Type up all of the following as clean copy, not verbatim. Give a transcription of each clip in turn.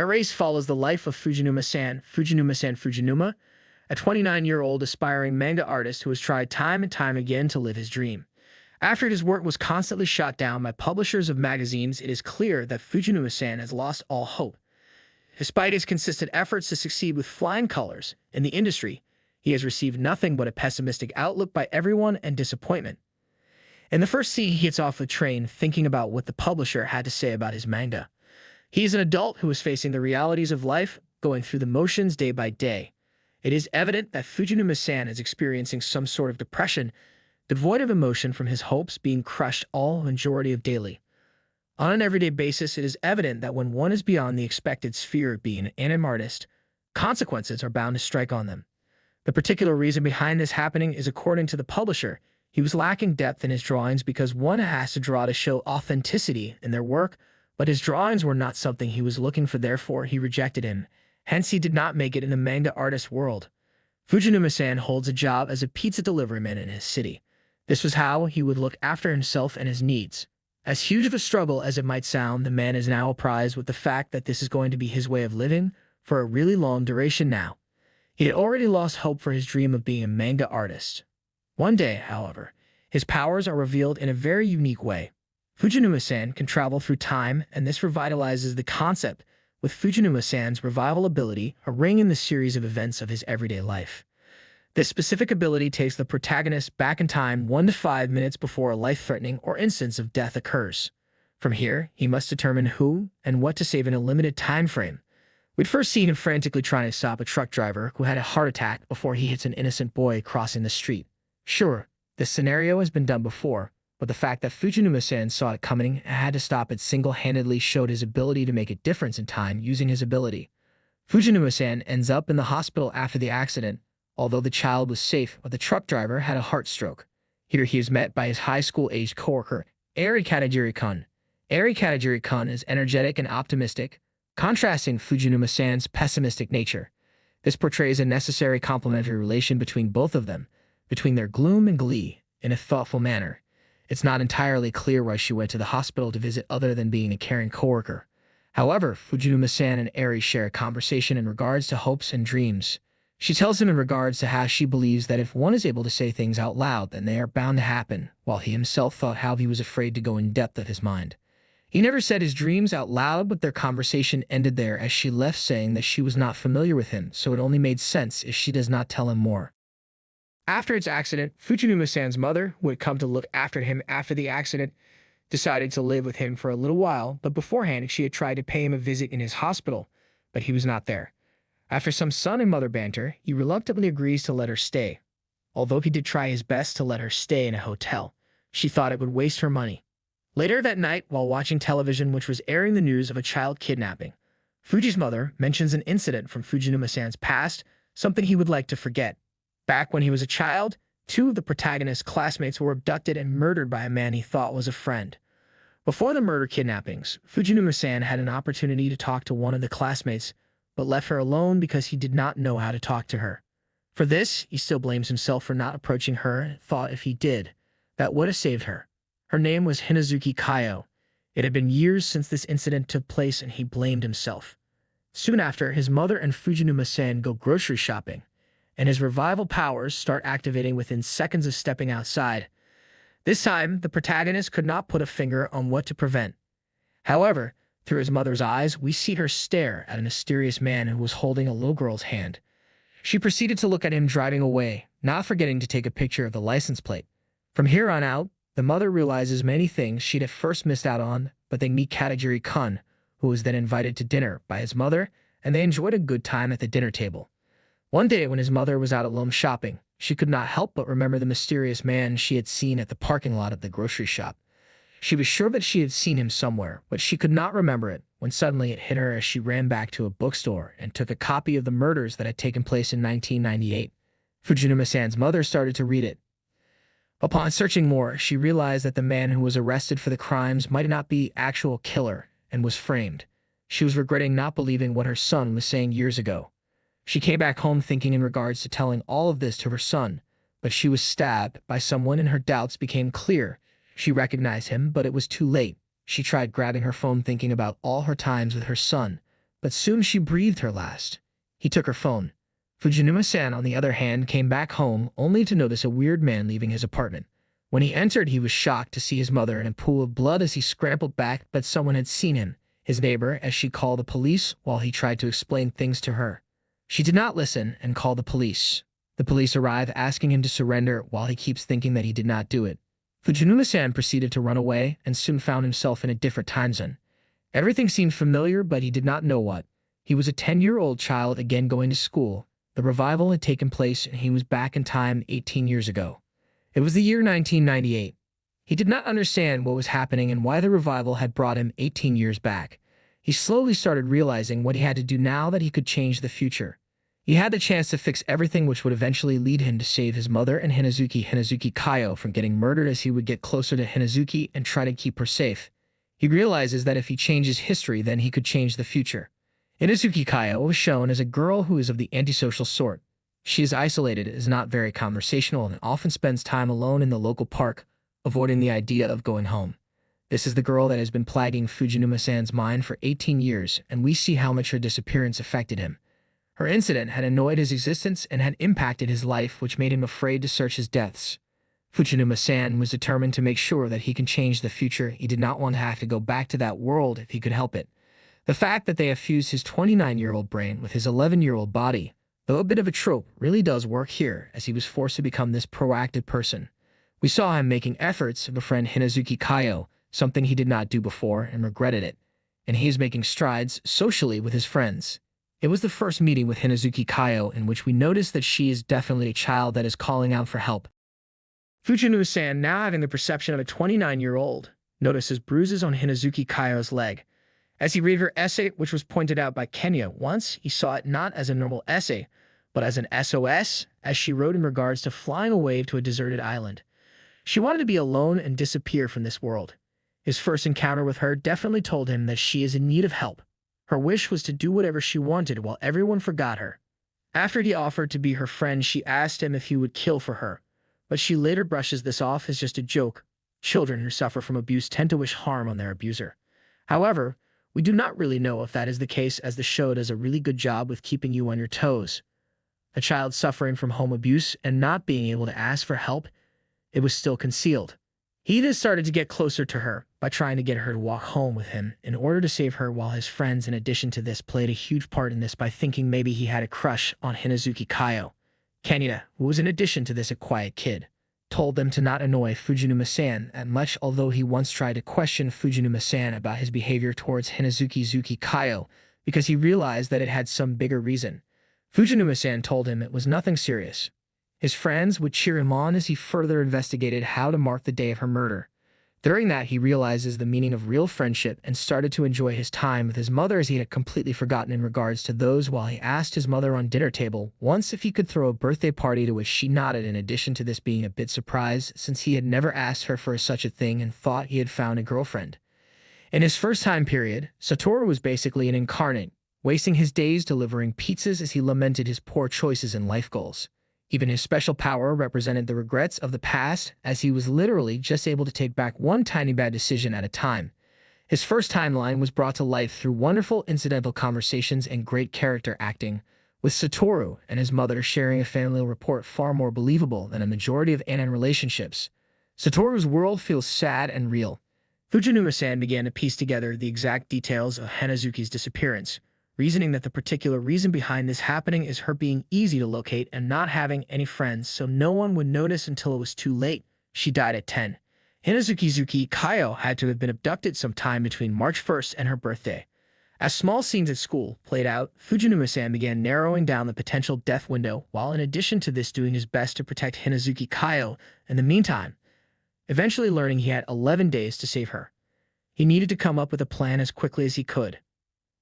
Erase follows the life of Fujinuma-san Fujinuma, a 29-year-old aspiring manga artist who has tried time and time again to live his dream. After his work was constantly shot down by publishers of magazines, it is clear that Fujinuma-san has lost all hope. Despite his consistent efforts to succeed with flying colors in the industry, he has received nothing but a pessimistic outlook by everyone and disappointment. In the first scene, he gets off the train thinking about what the publisher had to say about his manga. He is an adult who is facing the realities of life, going through the motions day by day. It is evident that Fujinuma-san is experiencing some sort of depression, devoid of emotion from his hopes being crushed all majority of daily. On an everyday basis, it is evident that when one is beyond the expected sphere of being an anime artist, consequences are bound to strike on them. The particular reason behind this happening is, according to the publisher, he was lacking depth in his drawings because one has to draw to show authenticity in their work, but his drawings were not something he was looking for, therefore he rejected him. Hence, he did not make it in the manga artist world. Fujinuma-san holds a job as a pizza delivery man in his city. This was how he would look after himself and his needs. As huge of a struggle as it might sound, the man is now apprised with the fact that this is going to be his way of living for a really long duration now. He had already lost hope for his dream of being a manga artist. One day, however, his powers are revealed in a very unique way. Fujinuma-san can travel through time, and this revitalizes the concept, with Fujinuma-san's revival ability, a ring in the series of events of his everyday life. This specific ability takes the protagonist back in time 1 to 5 minutes before a life-threatening or instance of death occurs. From here, he must determine who and what to save in a limited time frame. We'd first see him frantically trying to stop a truck driver who had a heart attack before he hits an innocent boy crossing the street. Sure, this scenario has been done before, but the fact that Fujinuma-san saw it coming and had to stop it single-handedly showed his ability to make a difference in time using his ability. Fujinuma-san ends up in the hospital after the accident, although the child was safe, but the truck driver had a heart stroke. Here he is met by his high school-aged coworker, Eri Katajiri-kun. Eri Katajiri-kun is energetic and optimistic, contrasting Fujinuma-san's pessimistic nature. This portrays a necessary complementary relation between both of them, between their gloom and glee, in a thoughtful manner. It's not entirely clear why she went to the hospital to visit other than being a caring coworker. However, Fujinuma-san and Eri share a conversation in regards to hopes and dreams. She tells him in regards to how she believes that if one is able to say things out loud, then they are bound to happen, while he himself thought how he was afraid to go in depth of his mind. He never said his dreams out loud, but their conversation ended there as she left saying that she was not familiar with him, so it only made sense if she does not tell him more. After its accident, Fujinuma-san's mother, who had come to look after him after the accident, decided to live with him for a little while, but beforehand she had tried to pay him a visit in his hospital, but he was not there. After some son and mother banter, he reluctantly agrees to let her stay. Although he did try his best to let her stay in a hotel, she thought it would waste her money. Later that night, while watching television which was airing the news of a child kidnapping, Fuji's mother mentions an incident from Fujinuma-san's past, something he would like to forget. Back when he was a child, 2 of the protagonist's classmates were abducted and murdered by a man he thought was a friend. Before the murder kidnappings, Fujinuma-san had an opportunity to talk to one of the classmates, but left her alone because he did not know how to talk to her. For this, he still blames himself for not approaching her and thought if he did, that would have saved her. Her name was Hinazuki Kaio. It had been years since this incident took place and he blamed himself. Soon after, his mother and Fujinuma-san go grocery shopping, and his revival powers start activating within seconds of stepping outside. This time, the protagonist could not put a finger on what to prevent. However, through his mother's eyes, we see her stare at a mysterious man who was holding a little girl's hand. She proceeded to look at him driving away, not forgetting to take a picture of the license plate. From here on out, the mother realizes many things she'd at first missed out on, but they meet Katajiri-kun, who was then invited to dinner by his mother, and they enjoyed a good time at the dinner table. One day when his mother was out alone shopping, she could not help but remember the mysterious man she had seen at the parking lot of the grocery shop. She was sure that she had seen him somewhere, but she could not remember it when suddenly it hit her as she ran back to a bookstore and took a copy of the murders that had taken place in 1998. Fujinuma-san's mother started to read it. Upon searching more, she realized that the man who was arrested for the crimes might not be actual killer and was framed. She was regretting not believing what her son was saying years ago. She came back home thinking in regards to telling all of this to her son, but she was stabbed by someone and her doubts became clear. She recognized him, but it was too late. She tried grabbing her phone thinking about all her times with her son, but soon she breathed her last. He took her phone. Fujinuma-san, on the other hand, came back home only to notice a weird man leaving his apartment. When he entered, he was shocked to see his mother in a pool of blood as he scrambled back, but someone had seen him, his neighbor, as she called the police while he tried to explain things to her. She did not listen and called the police. The police arrive asking him to surrender while he keeps thinking that he did not do it. Fujinuma-san proceeded to run away and soon found himself in a different time zone. Everything seemed familiar, but he did not know what. He was a 10-year-old child again going to school. The revival had taken place and he was back in time 18 years ago. It was the year 1998. He did not understand what was happening and why the revival had brought him 18 years back. He slowly started realizing what he had to do now that he could change the future. He had the chance to fix everything, which would eventually lead him to save his mother and Hinazuki Kaio from getting murdered, as he would get closer to Hinazuki and try to keep her safe. He realizes that if he changes history, then he could change the future. Hinazuki Kaio was shown as a girl who is of the antisocial sort. She is isolated, is not very conversational, and often spends time alone in the local park, avoiding the idea of going home. This is the girl that has been plaguing Fujinuma-san's mind for 18 years, and we see how much her disappearance affected him. Her incident had annoyed his existence and had impacted his life, which made him afraid to search his deaths. Fujinuma-san was determined to make sure that he can change the future. He did not want to have to go back to that world if he could help it. The fact that they have fused his 29-year-old brain with his 11-year-old body, though a bit of a trope, really does work here, as he was forced to become this proactive person. We saw him making efforts to befriend Hinazuki Kaio, something he did not do before and regretted it, and he is making strides socially with his friends. It was the first meeting with Hinazuki Kaio in which we noticed that she is definitely a child that is calling out for help. Fujinuma-san, now having the perception of a 29-year-old, notices bruises on Hinazuki Kaio's leg. As he read her essay, which was pointed out by Kenya once, he saw it not as a normal essay, but as an SOS, as she wrote in regards to flying away to a deserted island. She wanted to be alone and disappear from this world. His first encounter with her definitely told him that she is in need of help. Her wish was to do whatever she wanted while everyone forgot her. After he offered to be her friend, she asked him if he would kill for her, but she later brushes this off as just a joke. Children who suffer from abuse tend to wish harm on their abuser. However, we do not really know if that is the case, as the show does a really good job with keeping you on your toes. A child suffering from home abuse and not being able to ask for help, it was still concealed. He then started to get closer to her by trying to get her to walk home with him in order to save her, while his friends, in addition to this, played a huge part in this by thinking maybe he had a crush on Hinazuki Kaio. Kenya, who was in addition to this a quiet kid, told them to not annoy Fujinuma-san that much, although he once tried to question Fujinuma-san about his behavior towards Hinazuki Kaio because he realized that it had some bigger reason. Fujinuma-san told him it was nothing serious. His friends would cheer him on as he further investigated how to mark the day of her murder. During that, he realizes the meaning of real friendship and started to enjoy his time with his mother, as he had completely forgotten in regards to those, while he asked his mother on dinner table once if he could throw a birthday party, to which she nodded, in addition to this being a bit surprised since he had never asked her for such a thing and thought he had found a girlfriend. In his first time period, Satoru was basically an incarnate, wasting his days delivering pizzas as he lamented his poor choices and life goals. Even his special power represented the regrets of the past, as he was literally just able to take back one tiny bad decision at a time. His first timeline was brought to life through wonderful incidental conversations and great character acting, with Satoru and his mother sharing a familial rapport far more believable than a majority of anime relationships. Satoru's world feels sad and real. Fujinuma-san began to piece together the exact details of Hinazuki's disappearance, reasoning that the particular reason behind this happening is her being easy to locate and not having any friends, so no one would notice until it was too late. She died at 10. Hinazuki Kaio had to have been abducted sometime between March 1st and her birthday. As small scenes at school played out, Fujinuma-san began narrowing down the potential death window, while in addition to this doing his best to protect Hinazuki Kaio in the meantime, eventually learning he had 11 days to save her. He needed to come up with a plan as quickly as he could.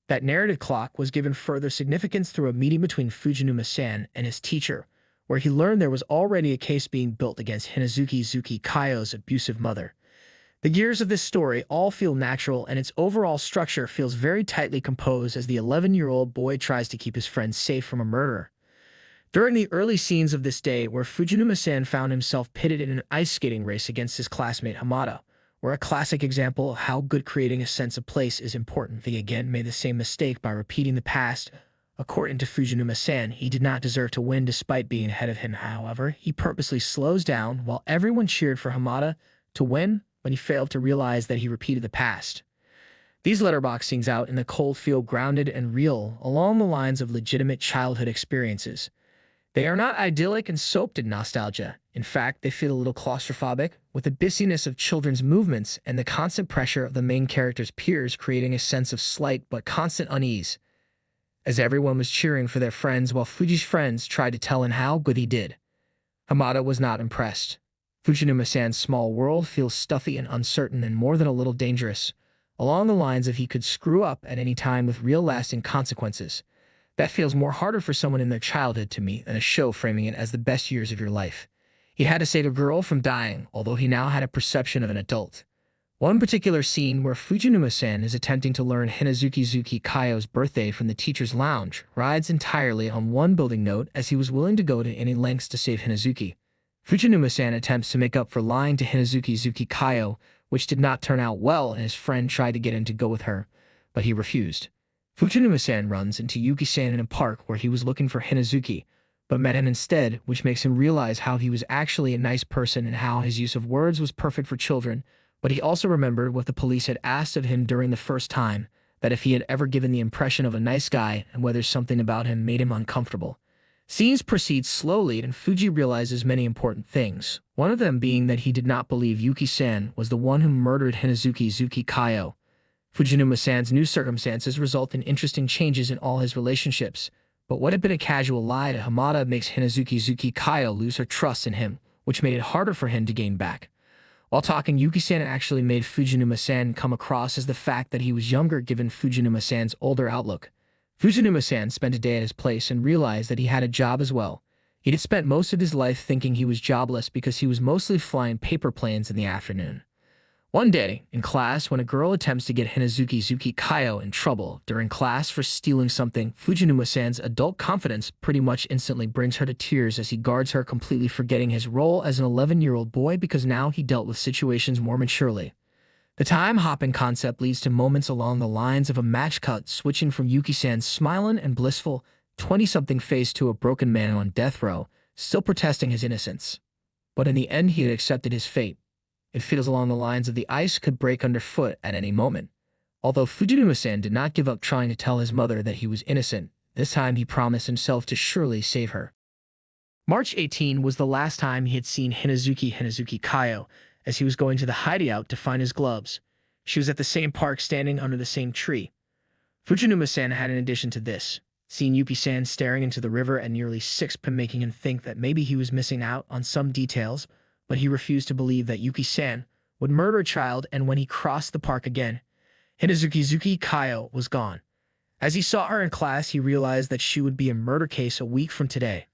That narrative clock was given further significance through a meeting between Fujinuma-san and his teacher, where he learned there was already a case being built against Hinazuki Kaio's abusive mother. The gears of this story all feel natural, and its overall structure feels very tightly composed as the 11-year-old boy tries to keep his friends safe from a murderer. During the early scenes of this day, where Fujinuma-san found himself pitted in an ice skating race against his classmate Hamada, were a classic example of how good creating a sense of place is important. They again made the same mistake by repeating the past. According to Fujinuma-san, he did not deserve to win despite being ahead of him. However, he purposely slows down while everyone cheered for Hamada to win, but he failed to realize that he repeated the past. These letterbox scenes out in the cold feel grounded and real, along the lines of legitimate childhood experiences. They are not idyllic and soaped in nostalgia. In fact, they feel a little claustrophobic, with the busyness of children's movements and the constant pressure of the main character's peers creating a sense of slight but constant unease, as everyone was cheering for their friends while Fuji's friends tried to tell him how good he did. Hamada was not impressed. Fujinuma-san's small world feels stuffy and uncertain and more than a little dangerous, along the lines of he could screw up at any time with real lasting consequences. That feels more harder for someone in their childhood to me than a show framing it as the best years of your life. He had to save a girl from dying, although he now had a perception of an adult. One particular scene where Fujinuma-san is attempting to learn Hinazuki Kaio's birthday from the teacher's lounge rides entirely on one building note, as he was willing to go to any lengths to save Hinazuki. Fujinuma-san attempts to make up for lying to Hinazuki Kaio, which did not turn out well, and his friend tried to get him to go with her, but he refused. Fujinuma-san runs into Yuki-san in a park where he was looking for Hinazuki, but met him instead, which makes him realize how he was actually a nice person and how his use of words was perfect for children. But he also remembered what the police had asked of him during the first time, that if he had ever given the impression of a nice guy and whether something about him made him uncomfortable. Scenes proceed slowly and Fuji realizes many important things, one of them being that he did not believe Yuki-san was the one who murdered Hinazuki Kaio. Fujinuma-san's new circumstances result in interesting changes in all his relationships, but what had been a casual lie to Hamada makes Hinazuki Kaio lose her trust in him, which made it harder for him to gain back. While talking, Yuki-san actually made Fujinuma-san come across as the fact that he was younger given Fujinuma-san's older outlook. Fujinuma-san spent a day at his place and realized that he had a job as well. He had spent most of his life thinking he was jobless because he was mostly flying paper planes in the afternoon. One day, in class, when a girl attempts to get Hinazuki Kaio in trouble during class for stealing something, Fujinuma-san's adult confidence pretty much instantly brings her to tears as he guards her, completely forgetting his role as an 11-year-old boy because now he dealt with situations more maturely. The time-hopping concept leads to moments along the lines of a match cut, switching from Yuki-san's smiling and blissful 20-something face to a broken man on death row, still protesting his innocence. But in the end, he had accepted his fate. It feels along the lines of the ice could break underfoot at any moment. Although Fujinuma-san did not give up trying to tell his mother that he was innocent, this time he promised himself to surely save her. March 18 was the last time he had seen Hinazuki Kaio, as he was going to the hideout to find his gloves. She was at the same park standing under the same tree. Fujinuma-san had, in addition to this, seen Yuki-san staring into the river at nearly 6 p.m., making him think that maybe he was missing out on some details, but he refused to believe that Yuki-san would murder a child, and when he crossed the park again, Hinazuki Kaio was gone. As he saw her in class, he realized that she would be a murder case a week from today.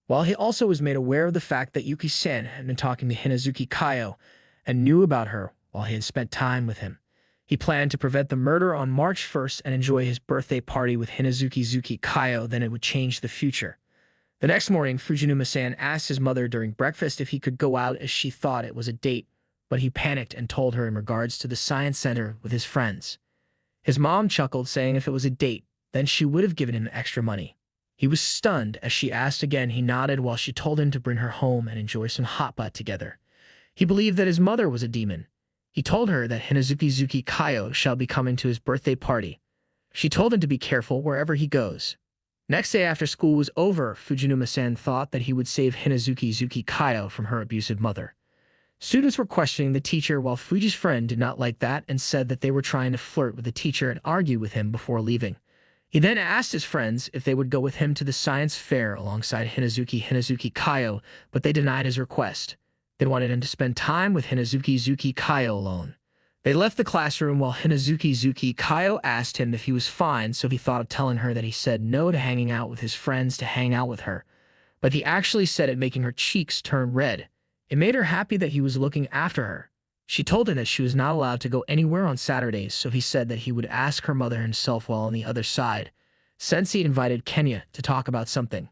While he also was made aware of the fact that Yuki-san had been talking to Hinazuki Kaio and knew about her while he had spent time with him, he planned to prevent the murder on March 1st and enjoy his birthday party with Hinazuki Kaio, then it would change the future. The next morning, Fujinuma-san asked his mother during breakfast if he could go out as she thought it was a date, but he panicked and told her in regards to the science center with his friends. His mom chuckled, saying if it was a date, then she would have given him extra money. He was stunned as she asked again. He nodded while she told him to bring her home and enjoy some hot pot together. He believed that his mother was a demon. He told her that Hinazuki Kaio shall be coming to his birthday party. She told him to be careful wherever he goes. Next day after school was over, Fujinuma-san thought that he would save Hinazuki Kaio from her abusive mother. Students were questioning the teacher, while Fuji's friend did not like that and said that they were trying to flirt with the teacher and argue with him before leaving. He then asked his friends if they would go with him to the science fair alongside Hinazuki Kaio, but they denied his request. They wanted him to spend time with Hinazuki Kaio alone. They left the classroom while Hinazuki Kaio asked him if he was fine, so he thought of telling her that he said no to hanging out with his friends to hang out with her. But he actually said it, making her cheeks turn red. It made her happy that he was looking after her. She told him that she was not allowed to go anywhere on Saturdays, so he said that he would ask her mother himself while on the other side. Sensei invited Kenya to talk about something.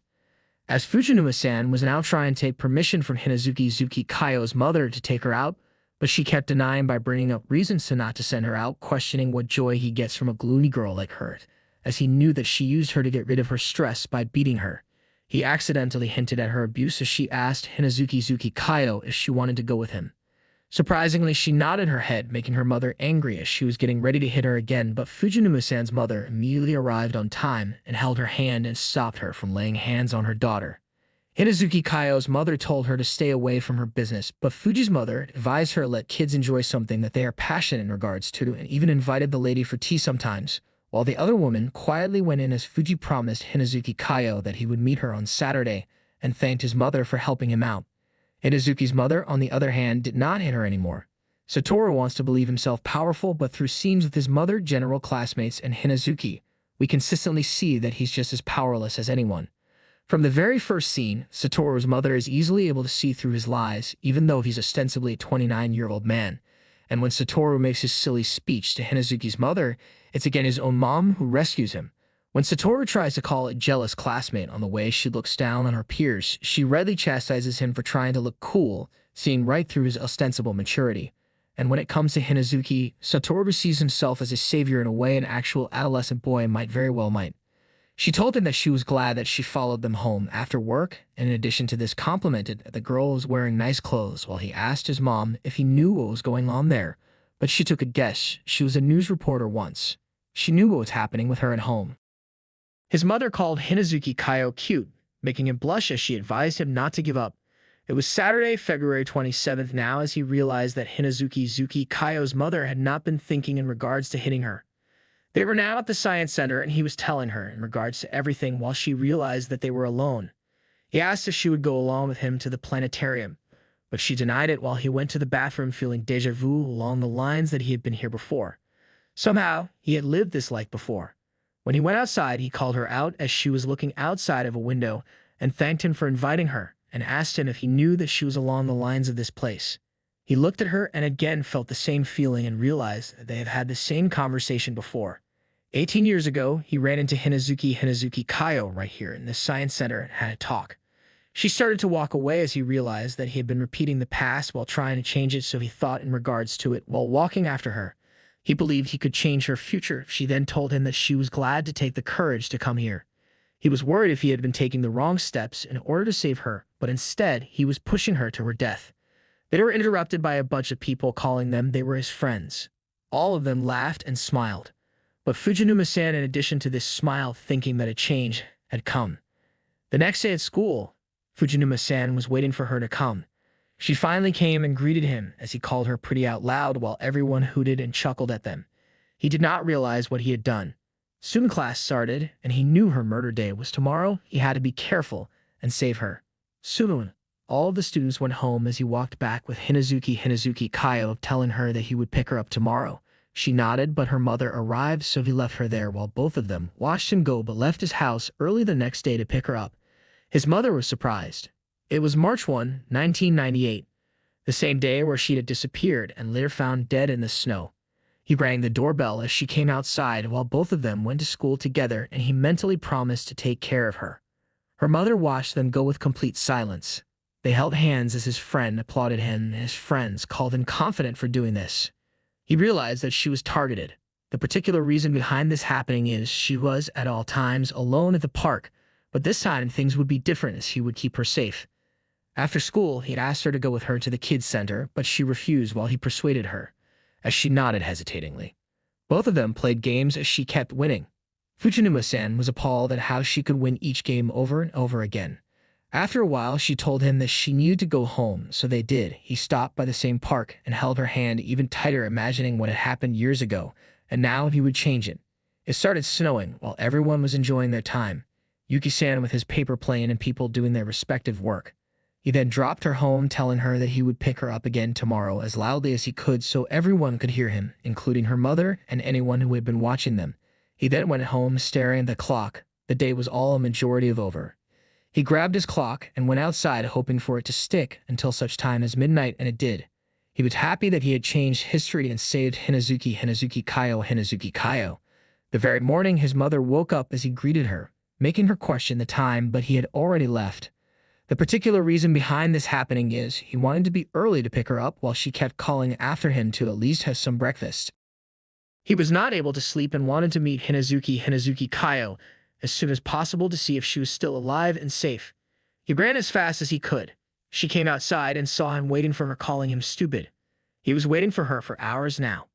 As Fujinuma-san was now trying to take permission from Hinazuki Kaio's mother to take her out, but she kept denying by bringing up reasons to not to send her out, questioning what joy he gets from a gloomy girl like her, as he knew that she used her to get rid of her stress by beating her. He accidentally hinted at her abuse as she asked Hinazuki Kaio if she wanted to go with him. Surprisingly, she nodded her head, making her mother angry as she was getting ready to hit her again, but Fujinuma-san's mother immediately arrived on time and held her hand and stopped her from laying hands on her daughter. Hinazuki Kaio's mother told her to stay away from her business, but Fuji's mother advised her to let kids enjoy something that they are passionate in regards to and even invited the lady for tea sometimes, while the other woman quietly went in as Fuji promised Hinazuki Kaio that he would meet her on Saturday and thanked his mother for helping him out. Hinazuki's mother, on the other hand, did not hit her anymore. Satoru wants to believe himself powerful, but through scenes with his mother, general classmates, and Hinazuki, we consistently see that he's just as powerless as anyone. From the very first scene, Satoru's mother is easily able to see through his lies, even though he's ostensibly a 29-year-old man. And when Satoru makes his silly speech to Hinazuki's mother, it's again his own mom who rescues him. When Satoru tries to call a jealous classmate on the way she looks down on her peers, she readily chastises him for trying to look cool, seeing right through his ostensible maturity. And when it comes to Hinazuki, Satoru sees himself as a savior in a way an actual adolescent boy might very well might. She told him that she was glad that she followed them home after work, and in addition to this complimented that the girl was wearing nice clothes while he asked his mom if he knew what was going on there. But she took a guess. She was a news reporter once. She knew what was happening with her at home. His mother called Hinazuki Kaio cute, making him blush as she advised him not to give up. It was Saturday, February 27th now as he realized that Hinazuki Kaio's mother had not been thinking in regards to hitting her. They were now at the science center and he was telling her in regards to everything while she realized that they were alone. He asked if she would go along with him to the planetarium, but she denied it while he went to the bathroom feeling deja vu along the lines that he had been here before. Somehow, he had lived this life before. When he went outside, he called her out as she was looking outside of a window and thanked him for inviting her and asked him if he knew that she was along the lines of this place. He looked at her and again felt the same feeling and realized that they have had the same conversation before. 18 years ago, he ran into Hinazuki Kaio right here in the science center and had a talk. She started to walk away as he realized that he had been repeating the past while trying to change it, so he thought in regards to it while walking after her. He believed he could change her future. She then told him that she was glad to take the courage to come here. He was worried if he had been taking the wrong steps in order to save her, but instead he was pushing her to her death. They were interrupted by a bunch of people calling them they were his friends. All of them laughed and smiled. But Fujinuma-san, in addition to this smile, thinking that a change had come. The next day at school, Fujinuma-san was waiting for her to come. She finally came and greeted him as he called her pretty out loud while everyone hooted and chuckled at them. He did not realize what he had done. Soon class started, and he knew her murder day was tomorrow. He had to be careful and save her. Soon, all of the students went home as he walked back with Hinazuki Kaio, telling her that he would pick her up tomorrow. She nodded, but her mother arrived, so he left her there while both of them watched him go but left his house early the next day to pick her up. His mother was surprised. It was March 1, 1998, the same day where she had disappeared and later found dead in the snow. He rang the doorbell as she came outside while both of them went to school together, and he mentally promised to take care of her. Her mother watched them go with complete silence. They held hands as his friend applauded him, and his friends called him confident for doing this. He realized that she was targeted. The particular reason behind this happening is she was at all times alone at the park, but this time things would be different as he would keep her safe. After school, he had asked her to go with her to the kids' center, but she refused while he persuaded her, as she nodded hesitatingly. Both of them played games as she kept winning. Fujinuma-san was appalled at how she could win each game over and over again. After a while, she told him that she needed to go home, so they did. He stopped by the same park and held her hand even tighter, imagining what had happened years ago, and now he would change it. It started snowing while everyone was enjoying their time. Yuki-san with his paper plane and people doing their respective work. He then dropped her home, telling her that he would pick her up again tomorrow as loudly as he could so everyone could hear him, including her mother and anyone who had been watching them. He then went home staring at the clock. The day was all a majority of over. He grabbed his clock and went outside hoping for it to stick until such time as midnight, and it did. He was happy that he had changed history and saved Hinazuki Kaio. The very morning his mother woke up as he greeted her, making her question the time, but he had already left. The particular reason behind this happening is he wanted to be early to pick her up while she kept calling after him to at least have some breakfast. He was not able to sleep and wanted to meet Hinazuki Kaio as soon as possible to see if she was still alive and safe. He ran as fast as he could. She came outside and saw him waiting for her, calling him stupid. He was waiting for her for hours now.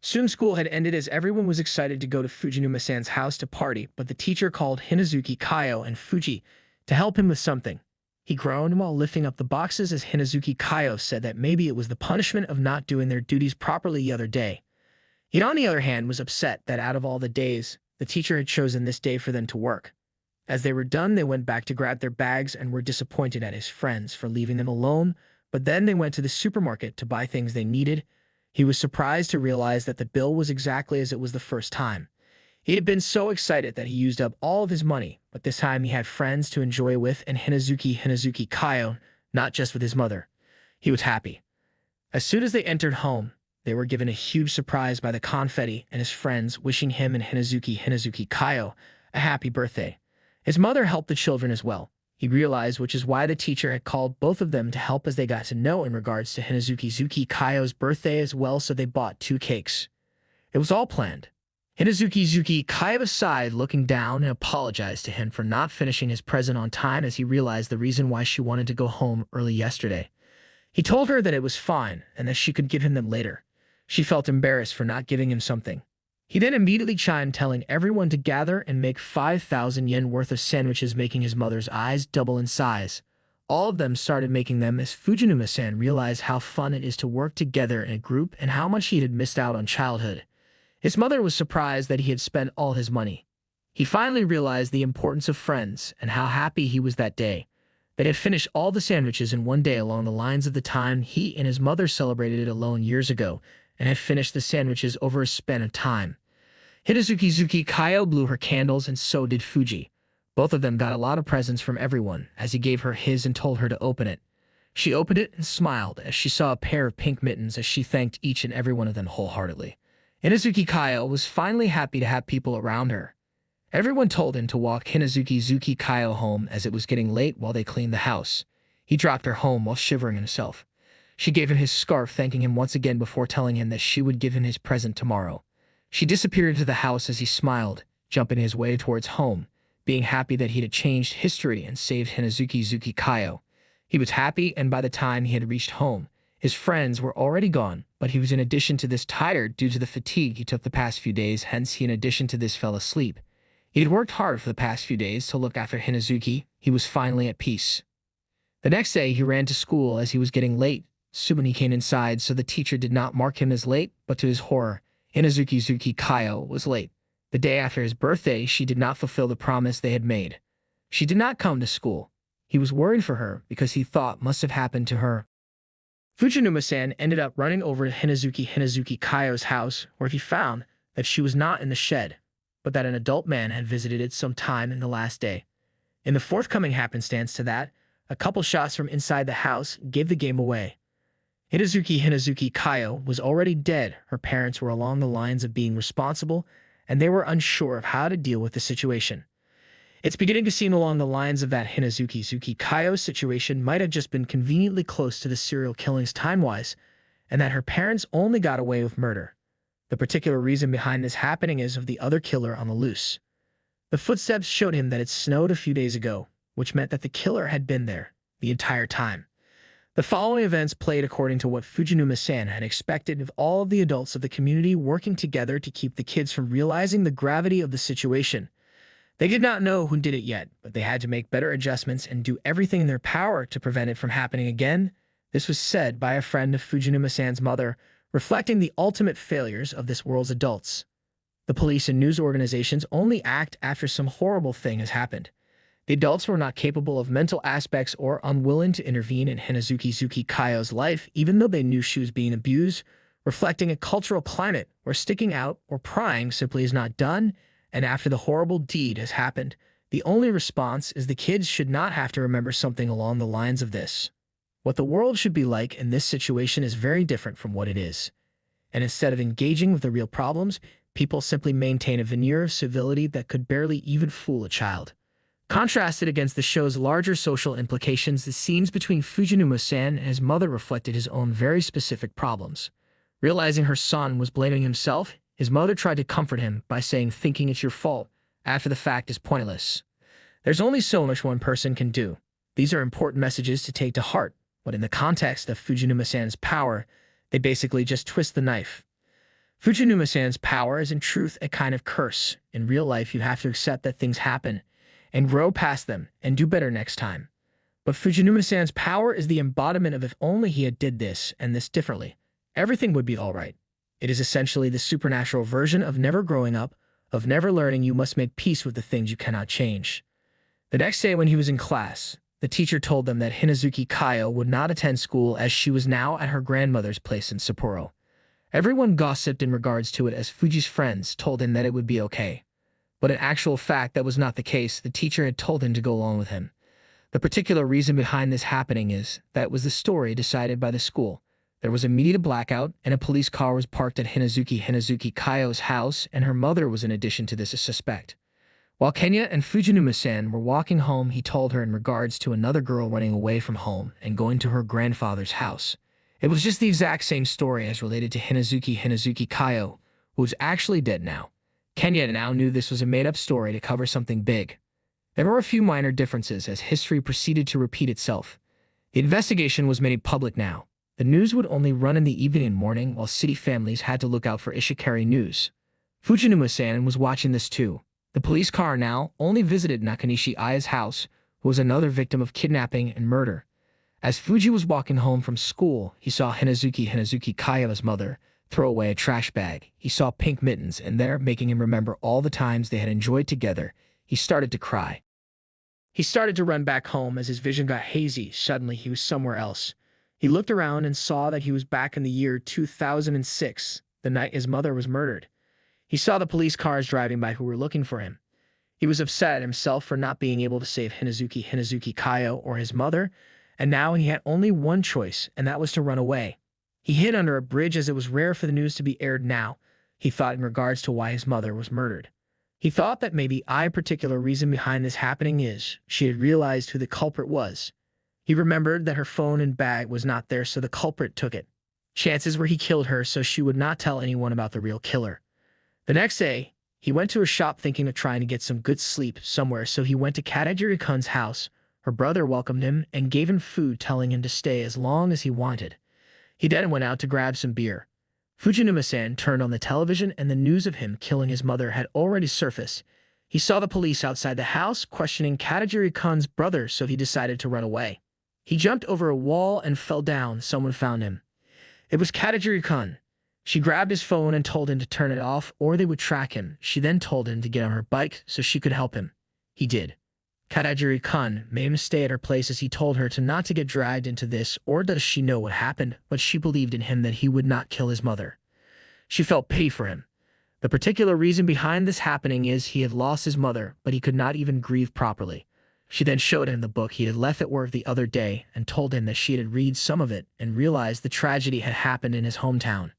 Soon school had ended as everyone was excited to go to Fujinuma-san's house to party, but the teacher called Hinazuki Kaio and Fuji to help him with something. He groaned while lifting up the boxes as Hinazuki Kaio said that maybe it was the punishment of not doing their duties properly the other day. He, on the other hand, was upset that out of all the days, the teacher had chosen this day for them to work. As they were done, they went back to grab their bags and were disappointed at his friends for leaving them alone, but then they went to the supermarket to buy things they needed. He was surprised to realize that the bill was exactly as it was the first time. He had been so excited that he used up all of his money, but this time he had friends to enjoy with and Hinazuki Kaio, not just with his mother. He was happy. As soon as they entered home, they were given a huge surprise by the confetti and his friends wishing him and Hinazuki Kaio a happy birthday. His mother helped the children as well. He realized which is why the teacher had called both of them to help as they got to know in regards to Hinazuki Kaio's birthday as well, so they bought 2 cakes. It was all planned. Hinazuki Kaio sighed, looking down, and apologized to him for not finishing his present on time as he realized the reason why she wanted to go home early yesterday. He told her that it was fine and that she could give him them later. She felt embarrassed for not giving him something. He then immediately chimed, telling everyone to gather and make 5,000 yen worth of sandwiches, making his mother's eyes double in size. All of them started making them as Fujinuma-san realized how fun it is to work together in a group and how much he had missed out on childhood. His mother was surprised that he had spent all his money. He finally realized the importance of friends and how happy he was that day. They had finished all the sandwiches in one day along the lines of the time he and his mother celebrated it alone years ago, and had finished the sandwiches over a span of time. Hinazuki Kaio blew her candles and so did Fuji. Both of them got a lot of presents from everyone as he gave her his and told her to open it. She opened it and smiled as she saw a pair of pink mittens as she thanked each and every one of them wholeheartedly. Hinazuki Kaio was finally happy to have people around her. Everyone told him to walk Hinazuki Kaio home as it was getting late while they cleaned the house. He dropped her home while shivering himself. She gave him his scarf, thanking him once again before telling him that she would give him his present tomorrow. She disappeared into the house as he smiled, jumping his way towards home, being happy that he had changed history and saved Hinazuki Kaio. He was happy, and by the time he had reached home, his friends were already gone, but he was in addition to this tired due to the fatigue he took the past few days, hence he in addition to this fell asleep. He had worked hard for the past few days to look after Hinazuki. He was finally at peace. The next day he ran to school as he was getting late. Soon he came inside, so the teacher did not mark him as late, but to his horror, Hinazuki Kaio was late. The day after his birthday, she did not fulfill the promise they had made. She did not come to school. He was worried for her because he thought must have happened to her. Fujinuma-san ended up running over to Hinazuki Kaio's house, where he found that she was not in the shed, but that an adult man had visited it some time in the last day. In the forthcoming happenstance to that, a couple shots from inside the house gave the game away. Hinazuki Kaio was already dead. Her parents were along the lines of being responsible, and they were unsure of how to deal with the situation. It's beginning to seem along the lines of that Hinazuki Kaio's situation might have just been conveniently close to the serial killings time-wise, and that her parents only got away with murder. The particular reason behind this happening is of the other killer on the loose. The footsteps showed him that it snowed a few days ago, which meant that the killer had been there the entire time. The following events played according to what Fujinuma-san had expected, with all of the adults of the community working together to keep the kids from realizing the gravity of the situation. They did not know who did it yet, but they had to make better adjustments and do everything in their power to prevent it from happening again. This was said by a friend of Fujinuma-san's mother, reflecting the ultimate failures of this world's adults. The police and news organizations only act after some horrible thing has happened. The adults were not capable of mental aspects or unwilling to intervene in Hinazuki Kaio's life, even though they knew she was being abused, reflecting a cultural climate where sticking out or prying simply is not done, and after the horrible deed has happened, the only response is the kids should not have to remember something along the lines of this. What the world should be like in this situation is very different from what it is. And instead of engaging with the real problems, people simply maintain a veneer of civility that could barely even fool a child. Contrasted against the show's larger social implications, the scenes between Fujinuma-san and his mother reflected his own very specific problems. Realizing her son was blaming himself, his mother tried to comfort him by saying thinking it's your fault after the fact is pointless. There's only so much one person can do. These are important messages to take to heart, but in the context of Fujinuma-san's power, they basically just twist the knife. Fujinuma-san's power is in truth a kind of curse. In real life, you have to accept that things happen and grow past them and do better next time. But Fujinuma-san's power is the embodiment of if only he had did this and this differently, everything would be all right. It is essentially the supernatural version of never growing up, of never learning you must make peace with the things you cannot change. The next day when he was in class, the teacher told them that Hinazuki Kayo would not attend school as she was now at her grandmother's place in Sapporo. Everyone gossiped in regards to it as Fuji's friends told him that it would be okay. But in actual fact, that was not the case. The teacher had told him to go along with him. The particular reason behind this happening is that it was the story decided by the school. There was immediate blackout, and a police car was parked at Hinazuki Kayo's house, and her mother was in addition to this a suspect. While Kenya and Fujinuma-san were walking home, he told her in regards to another girl running away from home and going to her grandfather's house. It was just the exact same story as related to Hinazuki Kayo, who was actually dead now. Kenya now knew this was a made-up story to cover something big. There were a few minor differences as history proceeded to repeat itself. The investigation was made public now. The news would only run in the evening and morning while city families had to look out for Ishikari news. Fujinuma-san was watching this too. The police car now only visited Nakanishi Aya's house, who was another victim of kidnapping and murder. As Fuji was walking home from school, he saw Hinazuki Kayo's mother throw away a trash bag. He saw pink mittens in there, making him remember all the times they had enjoyed together. He started to cry. He started to run back home as his vision got hazy. Suddenly, he was somewhere else. He looked around and saw that he was back in the year 2006, the night his mother was murdered. He saw the police cars driving by who were looking for him. He was upset at himself for not being able to save Hinazuki Kayo or his mother, and now he had only one choice, and that was to run away. He hid under a bridge as it was rare for the news to be aired now, he thought in regards to why his mother was murdered. He thought that maybe a particular reason behind this happening is she had realized who the culprit was. He remembered that her phone and bag was not there, so the culprit took it. Chances were he killed her so she would not tell anyone about the real killer. The next day, he went to a shop thinking of trying to get some good sleep somewhere, so he went to Katajiri-kun's house. Her brother welcomed him and gave him food, telling him to stay as long as he wanted. He then went out to grab some beer. Fujinuma-san turned on the television and the news of him killing his mother had already surfaced. He saw the police outside the house questioning Katajiri-kun's brother, so he decided to run away. He jumped over a wall and fell down. Someone found him. It was Katajiri-kun. She grabbed his phone and told him to turn it off or they would track him. She then told him to get on her bike so she could help him. He did. Katajiri-kun made him stay at her place as he told her to not to get dragged into this, or does she know what happened, but she believed in him that he would not kill his mother. She felt pity for him. The particular reason behind this happening is he had lost his mother, but he could not even grieve properly. She then showed him the book he had left at work the other day and told him that she had read some of it and realized the tragedy had happened in his hometown.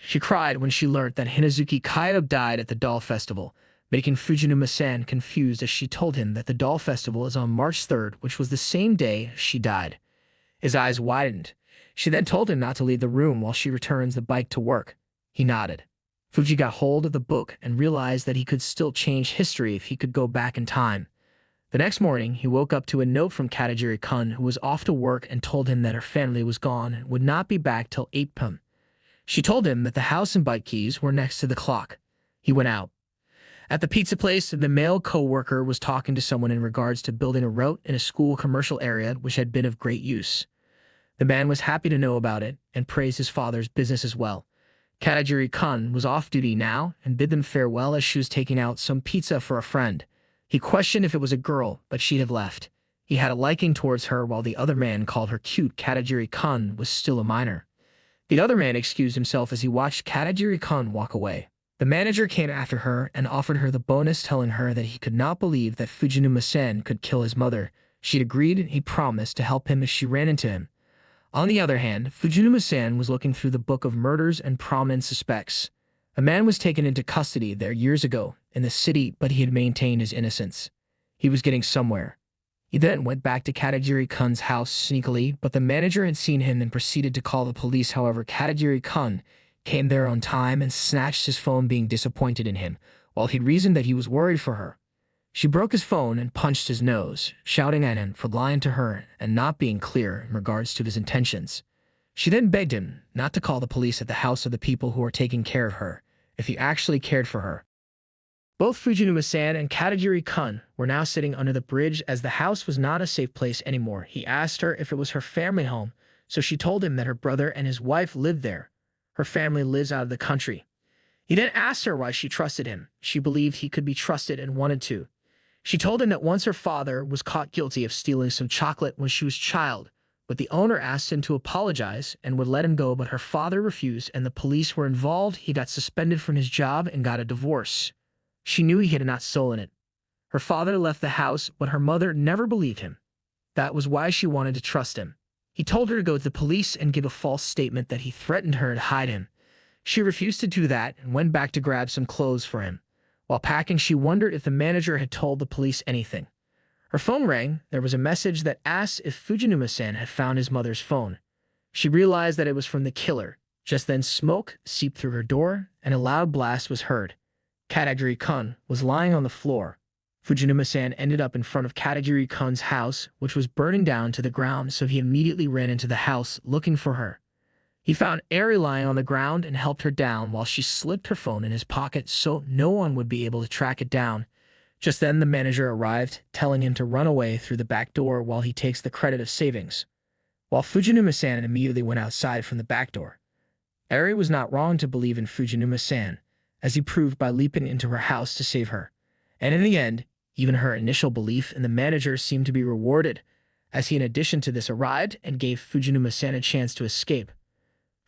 She cried when she learned that Hinazuki Kayo died at the doll festival, making Fujinuma-san confused as she told him that the doll festival is on March 3rd, which was the same day she died. His eyes widened. She then told him not to leave the room while she returns the bike to work. He nodded. Fuji got hold of the book and realized that he could still change history if he could go back in time. The next morning, he woke up to a note from Katajiri-kun, who was off to work, and told him that her family was gone and would not be back till 8 p.m. She told him that the house and bike keys were next to the clock. He went out. At the pizza place, the male co-worker was talking to someone in regards to building a route in a school commercial area which had been of great use. The man was happy to know about it and praised his father's business as well. Katajiri-kun was off duty now and bid them farewell as she was taking out some pizza for a friend. He questioned if it was a girl, but she'd have left. He had a liking towards her while the other man called her cute. Katajiri-kun was still a minor. The other man excused himself as he watched Katajiri-kun walk away. The manager came after her and offered her the bonus, telling her that he could not believe that Fujinuma-san could kill his mother. She'd agreed and he promised to help him if she ran into him. On the other hand, Fujinuma-san was looking through the book of murders and prominent suspects. A man was taken into custody there years ago in the city, but he had maintained his innocence. He was getting somewhere. He then went back to Katajiri-kun's house sneakily, but the manager had seen him and proceeded to call the police. However, Katajiri-kun came there on time and snatched his phone, being disappointed in him, while he reasoned that he was worried for her. She broke his phone and punched his nose, shouting at him for lying to her and not being clear in regards to his intentions. She then begged him not to call the police at the house of the people who were taking care of her, if he actually cared for her. Both Fujinuma-san and Katajiri-kun were now sitting under the bridge, as the house was not a safe place anymore. He asked her if it was her family home, so she told him that her brother and his wife lived there. Her family lives out of the country. He then asked her why she trusted him. She believed he could be trusted and wanted to. She told him that once her father was caught guilty of stealing some chocolate when she was a child, but the owner asked him to apologize and would let him go, but her father refused and the police were involved. He got suspended from his job and got a divorce. She knew he had not stolen it. Her father left the house, but her mother never believed him. That was why she wanted to trust him. He told her to go to the police and give a false statement that he threatened her to hide him. She refused to do that and went back to grab some clothes for him. While packing, she wondered if the manager had told the police anything. Her phone rang. There was a message that asked if Fujinuma-san had found his mother's phone. She realized that it was from the killer. Just then, smoke seeped through her door, and a loud blast was heard. Katajiri-kun was lying on the floor. Fujinuma-san ended up in front of Katajiri-kun's house, which was burning down to the ground, so he immediately ran into the house looking for her. He found Eri lying on the ground and helped her down while she slipped her phone in his pocket so no one would be able to track it down. Just then, the manager arrived, telling him to run away through the back door while he takes the credit of savings. While Fujinuma-san immediately went outside from the back door. Eri was not wrong to believe in Fujinuma-san, as he proved by leaping into her house to save her. And in the end, even her initial belief in the manager seemed to be rewarded, as he in addition to this arrived and gave Fujinuma-san a chance to escape.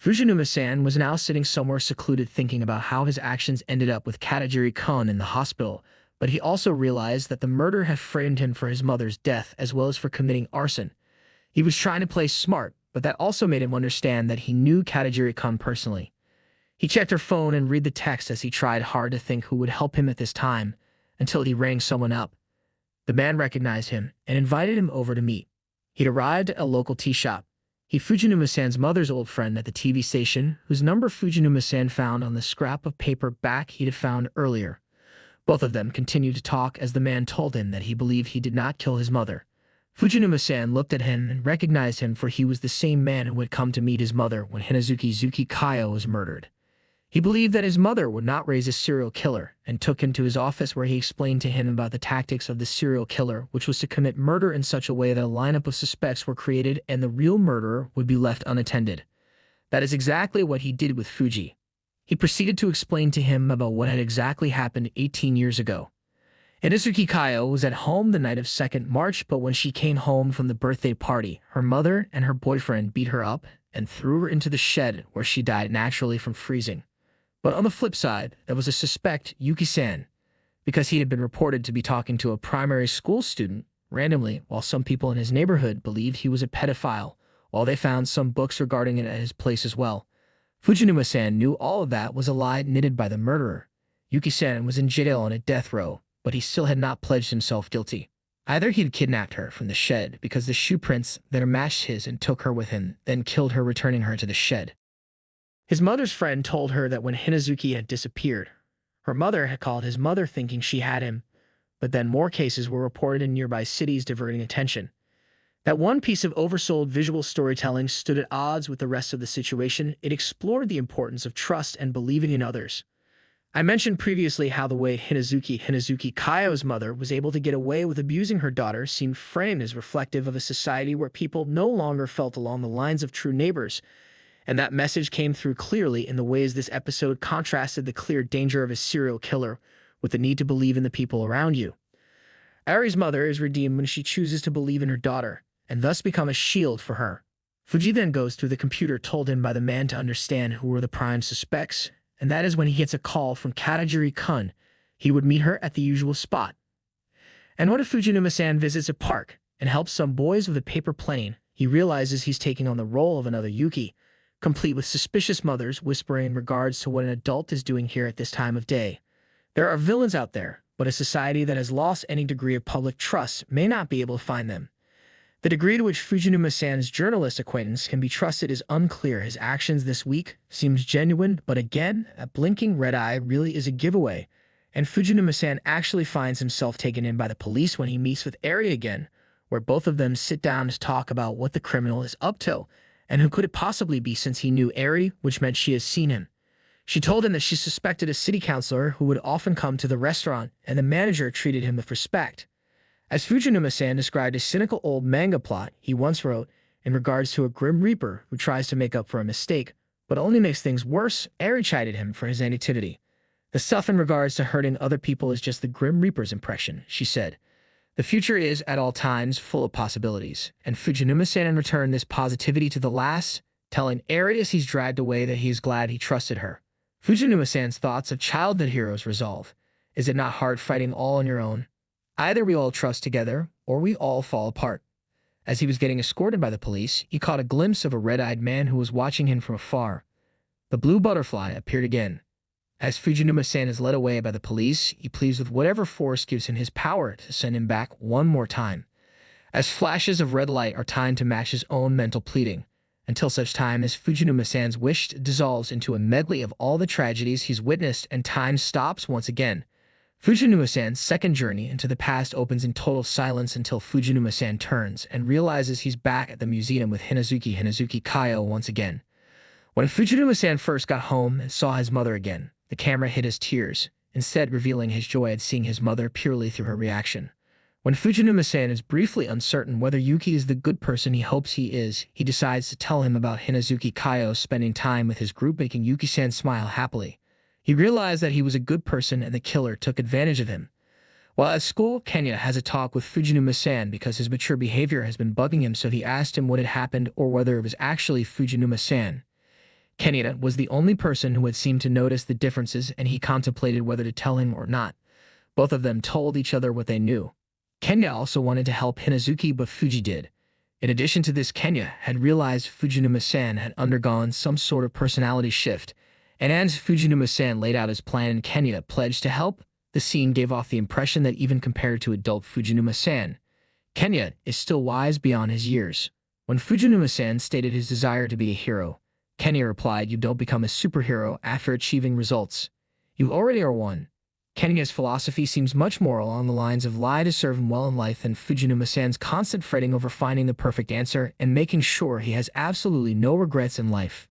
Fujinuma-san was now sitting somewhere secluded thinking about how his actions ended up with Katajiri-kun in the hospital, but he also realized that the murder had framed him for his mother's death as well as for committing arson. He was trying to play smart, but that also made him understand that he knew Katajiri-kun personally. He checked her phone and read the text as he tried hard to think who would help him at this time, until he rang someone up. The man recognized him and invited him over to meet. He'd arrived at a local tea shop. He Fujinuma-san's mother's old friend at the TV station, whose number Fujinuma-san found on the scrap of paper back he'd found earlier. Both of them continued to talk as the man told him that he believed he did not kill his mother. Fujinuma-san looked at him and recognized him, for he was the same man who had come to meet his mother when Hinazuki Kayo was murdered. He believed that his mother would not raise a serial killer and took him to his office, where he explained to him about the tactics of the serial killer, which was to commit murder in such a way that a lineup of suspects were created and the real murderer would be left unattended. That is exactly what he did with Fuji. He proceeded to explain to him about what had exactly happened 18 years ago. Hinazuki Kayo was at home the night of 2nd March, but when she came home from the birthday party, her mother and her boyfriend beat her up and threw her into the shed, where she died naturally from freezing. But on the flip side, there was a suspect, Yuki-san, because he had been reported to be talking to a primary school student randomly, while some people in his neighborhood believed he was a pedophile, while they found some books regarding it at his place as well. Fujinuma-san knew all of that was a lie knitted by the murderer. Yuki-san was in jail on a death row, but he still had not pledged himself guilty. Either he'd kidnapped her from the shed because the shoe prints there matched his and took her with him, then killed her, returning her to the shed. His mother's friend told her that when Hinazuki had disappeared, her mother had called his mother thinking she had him, but then more cases were reported in nearby cities, diverting attention. That one piece of oversold visual storytelling stood at odds with the rest of the situation. It explored the importance of trust and believing in others. I mentioned previously how the way Hinazuki Kayo's mother was able to get away with abusing her daughter seemed framed as reflective of a society where people no longer felt along the lines of true neighbors, and that message came through clearly in the ways this episode contrasted the clear danger of a serial killer with the need to believe in the people around you. Ari's mother is redeemed when she chooses to believe in her daughter, and thus become a shield for her. Fuji then goes through the computer told him by the man to understand who were the prime suspects, and that is when he gets a call from Katajiri-kun. He would meet her at the usual spot. And when Fujinuma-san visits a park and helps some boys with a paper plane, he realizes he's taking on the role of another Yuki, complete with suspicious mothers whispering in regards to what an adult is doing here at this time of day. There are villains out there, but a society that has lost any degree of public trust may not be able to find them. The degree to which Fujinuma-san's journalist acquaintance can be trusted is unclear. His actions this week seemed genuine, but again, a blinking red eye really is a giveaway, and Fujinuma-san actually finds himself taken in by the police when he meets with Eri again, where both of them sit down to talk about what the criminal is up to, and who could it possibly be since he knew Eri, which meant she has seen him. She told him that she suspected a city councilor who would often come to the restaurant, and the manager treated him with respect. As Fujinuma-san described a cynical old manga plot he once wrote in regards to a Grim Reaper who tries to make up for a mistake, but only makes things worse, Eri chided him for his negativity. The stuff in regards to hurting other people is just the Grim Reaper's impression, she said. The future is, at all times, full of possibilities, and Fujinuma-san in return this positivity to the last, telling Eri as he's dragged away that he is glad he trusted her. Fujinuma-san's thoughts of childhood heroes resolve. Is it not hard fighting all on your own? Either we all trust together, or we all fall apart. As he was getting escorted by the police, he caught a glimpse of a red-eyed man who was watching him from afar. The blue butterfly appeared again. As Fujinuma-san is led away by the police, he pleads with whatever force gives him his power to send him back one more time. As flashes of red light are timed to match his own mental pleading, until such time as Fujinuma-san's wish dissolves into a medley of all the tragedies he's witnessed and time stops once again. Fujinuma-san's second journey into the past opens in total silence until Fujinuma-san turns and realizes he's back at the museum with Hinazuki Kaio once again. When Fujinuma-san first got home and saw his mother again, the camera hid his tears, instead revealing his joy at seeing his mother purely through her reaction. When Fujinuma-san is briefly uncertain whether Yuki is the good person he hopes he is, he decides to tell him about Hinazuki Kaio spending time with his group, making Yuki-san smile happily. He realized that he was a good person and the killer took advantage of him. While at school, Kenya has a talk with Fujinuma-san because his mature behavior has been bugging him, so he asked him what had happened or whether it was actually Fujinuma-san. Kenya was the only person who had seemed to notice the differences, and he contemplated whether to tell him or not. Both of them told each other what they knew. Kenya also wanted to help Hinazuki, but Fuji did. In addition to this, Kenya had realized Fujinuma-san had undergone some sort of personality shift, and as Fujinuma-san laid out his plan and Kenya pledged to help, the scene gave off the impression that even compared to adult Fujinuma-san, Kenya is still wise beyond his years. When Fujinuma-san stated his desire to be a hero, Kenya replied, "You don't become a superhero after achieving results. You already are one." Kenya's philosophy seems much more along the lines of lie to serve him well in life than Fujinuma-san's constant fretting over finding the perfect answer and making sure he has absolutely no regrets in life.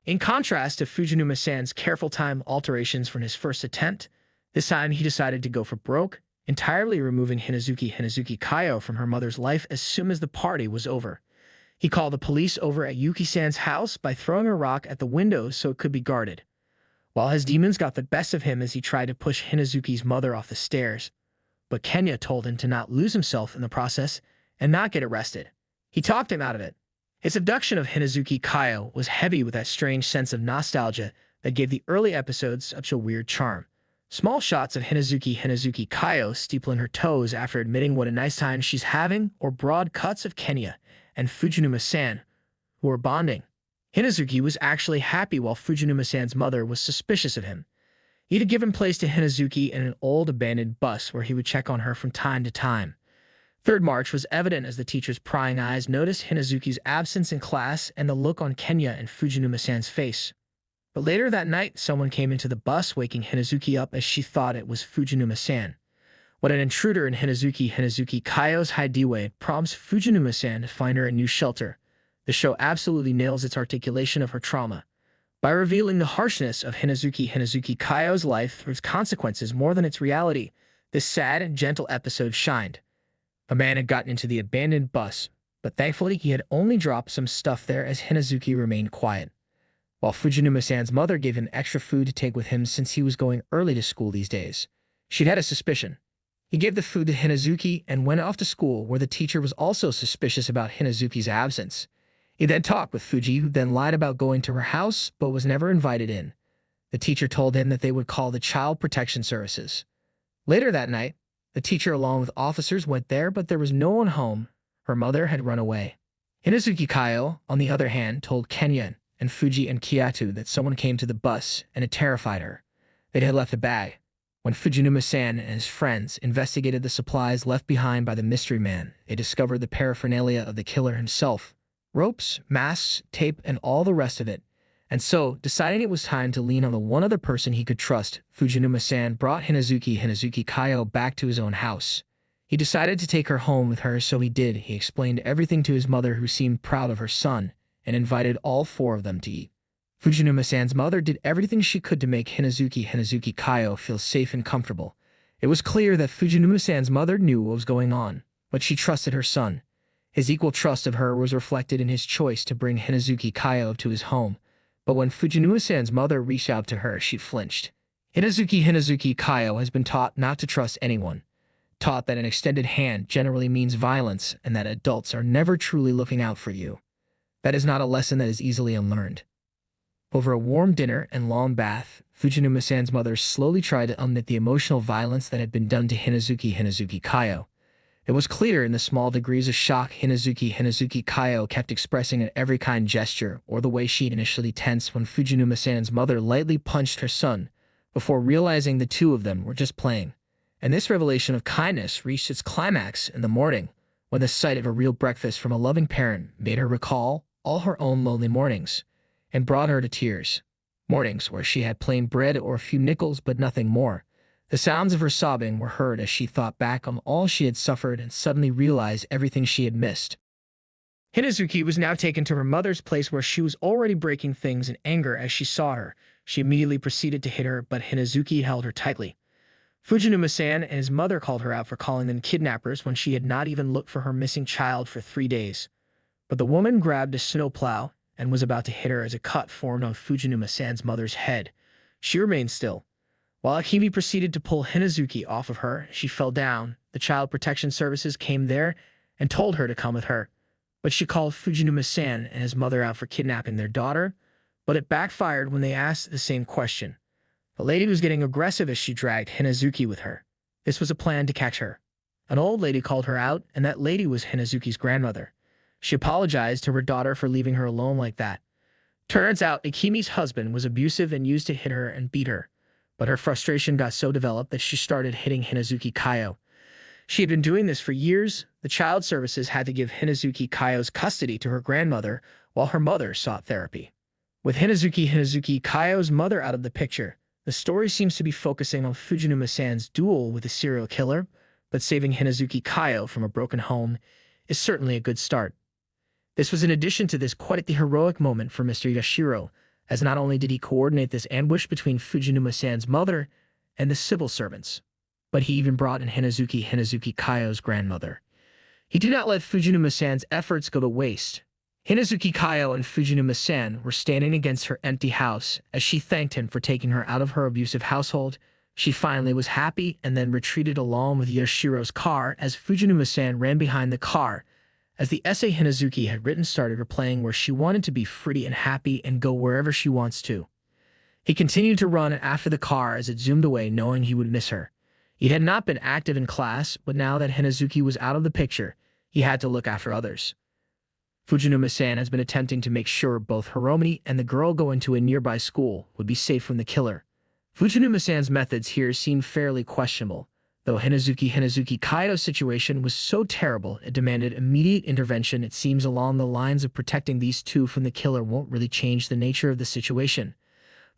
In contrast to Fujinuma-san's careful time alterations from his first attempt, this time he decided to go for broke, entirely removing Hinazuki Kaio from her mother's life as soon as the party was over. He called the police over at Yuki-san's house by throwing a rock at the window so it could be guarded, while his demons got the best of him as he tried to push Hinazuki's mother off the stairs. But Kenya told him to not lose himself in the process and not get arrested. He talked him out of it. His abduction of Hinazuki Kaio was heavy with that strange sense of nostalgia that gave the early episodes such a weird charm. Small shots of Hinazuki Kaio steepling her toes after admitting what a nice time she's having, or broad cuts of Kenya and Fujinuma-san, who were bonding. Hinazuki was actually happy while Fujinuma-san's mother was suspicious of him. He had given place to Hinazuki in an old abandoned bus where he would check on her from time to time. 3rd March was evident as the teacher's prying eyes noticed Hinazuki's absence in class and the look on Kenya and Fujinuma-san's face. But later that night, someone came into the bus, waking Hinazuki up as she thought it was Fujinuma-san. What an intruder in Hinazuki Kaio's hideaway prompts Fujinuma-san to find her a new shelter. The show absolutely nails its articulation of her trauma. By revealing the harshness of Hinazuki Kaio's life through its consequences more than its reality, this sad and gentle episode shined. A man had gotten into the abandoned bus, but thankfully he had only dropped some stuff there as Hinazuki remained quiet. While Fujinuma-san's mother gave him extra food to take with him since he was going early to school these days, she'd had a suspicion. He gave the food to Hinazuki and went off to school, where the teacher was also suspicious about Hinazuki's absence. He then talked with Fuji, who then lied about going to her house but was never invited in. The teacher told him that they would call the Child Protection Services. Later that night, the teacher along with officers went there, but there was no one home. Her mother had run away. Hinazuki Kaio, on the other hand, told Kenya and Fuji and Kiyatu that someone came to the bus and it terrified her. They had left a bag. When Fujinuma-san and his friends investigated the supplies left behind by the mystery man, they discovered the paraphernalia of the killer himself: ropes, masks, tape, and all the rest of it. And so, deciding it was time to lean on the one other person he could trust, Fujinuma-san brought Hinazuki Kaio back to his own house. He decided to take her home with her, so he did. He explained everything to his mother, who seemed proud of her son, and invited all four of them to eat. Fujinuma-san's mother did everything she could to make Hinazuki Kaio feel safe and comfortable. It was clear that Fujinuma-san's mother knew what was going on, but she trusted her son. His equal trust of her was reflected in his choice to bring Hinazuki Kaio to his home. But when Fujinuma-san's mother reached out to her, she flinched. Hinazuki Kaio has been taught not to trust anyone, taught that an extended hand generally means violence and that adults are never truly looking out for you. That is not a lesson that is easily unlearned. Over a warm dinner and long bath, Fujinuma-san's mother slowly tried to unknit the emotional violence that had been done to Hinazuki Kaio. It was clear in the small degrees of shock Hinazuki Kaio kept expressing in every kind gesture, or the way she initially tensed when Fujinuma-san's mother lightly punched her son, before realizing the two of them were just playing. And this revelation of kindness reached its climax in the morning, when the sight of a real breakfast from a loving parent made her recall all her own lonely mornings, and brought her to tears. Mornings where she had plain bread or a few nickels, but nothing more. The sounds of her sobbing were heard as she thought back on all she had suffered and suddenly realized everything she had missed. Hinazuki was now taken to her mother's place, where she was already breaking things in anger as she saw her. She immediately proceeded to hit her, but Hinazuki held her tightly. Fujinuma-san and his mother called her out for calling them kidnappers when she had not even looked for her missing child for 3 days. But the woman grabbed a snowplow and was about to hit her as a cut formed on Fujinuma-san's mother's head. She remained still. While Akemi proceeded to pull Hinazuki off of her, she fell down. The Child Protection Services came there and told her to come with her. But she called Fujinuma-san and his mother out for kidnapping their daughter, but it backfired when they asked the same question. The lady was getting aggressive as she dragged Hinazuki with her. This was a plan to catch her. An old lady called her out, and that lady was Hinazuki's grandmother. She apologized to her daughter for leaving her alone like that. Turns out Akemi's husband was abusive and used to hit her and beat her. But her frustration got so developed that she started hitting Hinazuki Kaio. She had been doing this for years. The child services had to give Hinazuki Kaio's custody to her grandmother while her mother sought therapy. With Hinazuki Kaio's mother out of the picture, the story seems to be focusing on Fujinuma-san's duel with a serial killer, but saving Hinazuki Kaio from a broken home is certainly a good start. This was in addition to this quite the heroic moment for Mr. Yashiro, as not only did he coordinate this ambush between Fujinuma-san's mother and the civil servants, but he even brought in Hinazuki Kaio's grandmother. He did not let Fujinuma-san's efforts go to waste. Hinazuki Kaio and Fujinuma-san were standing against her empty house as she thanked him for taking her out of her abusive household. She finally was happy and then retreated along with Yashiro's car as Fujinuma-san ran behind the car. As the essay Hinazuki had written started replaying, where she wanted to be free and happy and go wherever she wants to. He continued to run after the car as it zoomed away, knowing he would miss her. He had not been active in class, but now that Hinazuki was out of the picture, he had to look after others. Fujinuma-san has been attempting to make sure both Hiromi and the girl going to a nearby school would be safe from the killer. Fujinuma-san's methods here seemed fairly questionable, though Hinazuki Kaio's situation was so terrible it demanded immediate intervention. It seems along the lines of protecting these two from the killer won't really change the nature of the situation.